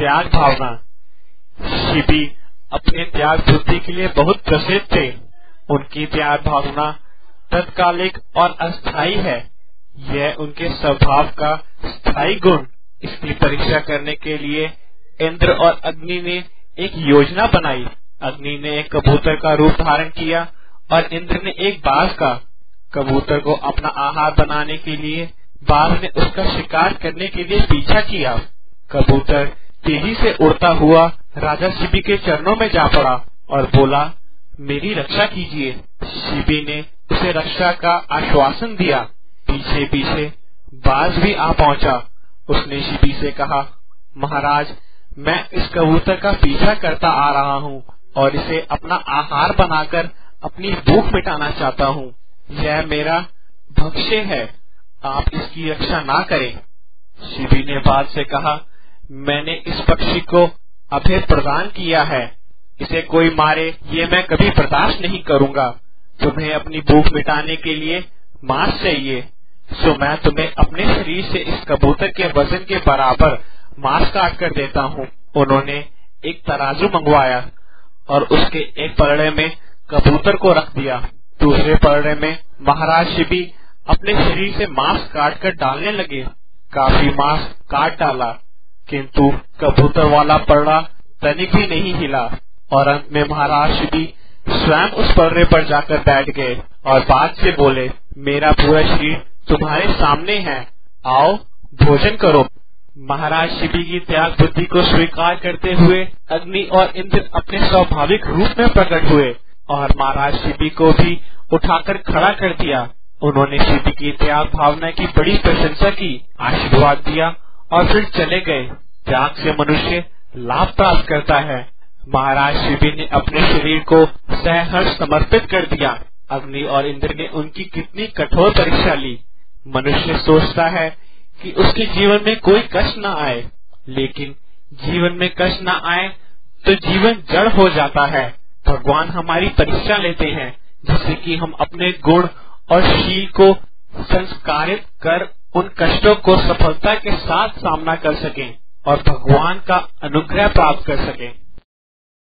त्याग भावना। शिबी अपने त्याग बुद्धि के लिए बहुत प्रसिद्ध थे। उनकी त्याग भावना तत्कालिक और अस्थायी है। यह उनके स्वभाव का स्थायी गुण। इसकी परीक्षा करने के लिए इंद्र और अग्नि ने एक योजना बनाई। अग्नि ने एक कबूतर का रूप धारण किया और इंद्र ने एक बाज का। कबूतर को अपना आहार बनाने के लिए बाज ने उसका शिकार करने के लिए पीछा किया। कबूतर तेजी से उड़ता हुआ राजा शिबी के चरणों में जा पड़ा और बोला, मेरी रक्षा कीजिए। शिबी ने उसे रक्षा का आश्वासन दिया। पीछे पीछे बाज भी आ पहुंचा। उसने शिबी से कहा, महाराज, मैं इस कबूतर का पीछा करता आ रहा हूँ और इसे अपना आहार बनाकर अपनी भूख मिटाना चाहता हूँ। यह मेरा भक्ष्य है, आप इसकी रक्षा ना करें। शिबी ने बाज से कहा, मैंने इस पक्षी को अभय प्रदान किया है, इसे कोई मारे ये मैं कभी बर्दाश्त नहीं करूँगा। तुम्हें अपनी भूख मिटाने के लिए मांस चाहिए, सो मैं तुम्हें अपने शरीर से इस कबूतर के वजन के बराबर मांस काट कर देता हूँ। उन्होंने एक तराजू मंगवाया और उसके एक पलड़े में कबूतर को रख दिया। दूसरे पलड़े में महाराज शिबी अपने शरीर से मांस काट कर डालने लगे। काफी मांस काट डाला, किंतु कबूतर वाला पलड़ा तनिक भी नहीं हिला और अंत में महाराज शिबी स्वयं उस पलड़े पर जाकर बैठ गए और बाज से बोले, मेरा पूरा शरीर तुम्हारे सामने है, आओ भोजन करो। महाराज शिबी की त्याग बुद्धि को स्वीकार करते हुए अग्नि और इंद्र अपने स्वाभाविक रूप में प्रकट हुए और महाराज शिबी को भी उठाकर खड़ा कर दिया। उन्होंने शिबी की त्याग भावना की बड़ी प्रशंसा की, आशीर्वाद दिया और फिर चले गए। त्याग से मनुष्य लाभ प्राप्त करता है। महाराज शिबी ने अपने शरीर को सहर्ष समर्पित कर दिया। अग्नि और इंद्र ने उनकी कितनी कठोर परीक्षा ली। मनुष्य सोचता है कि उसके जीवन में कोई कष्ट न आए, लेकिन जीवन में कष्ट न आए तो जीवन जड़ हो जाता है। भगवान हमारी परीक्षा लेते हैं जिससे कि हम अपने गुण और शील को संस्कारित कर उन कष्टों को सफलता के साथ सामना कर सकें और भगवान का अनुग्रह प्राप्त कर सकें।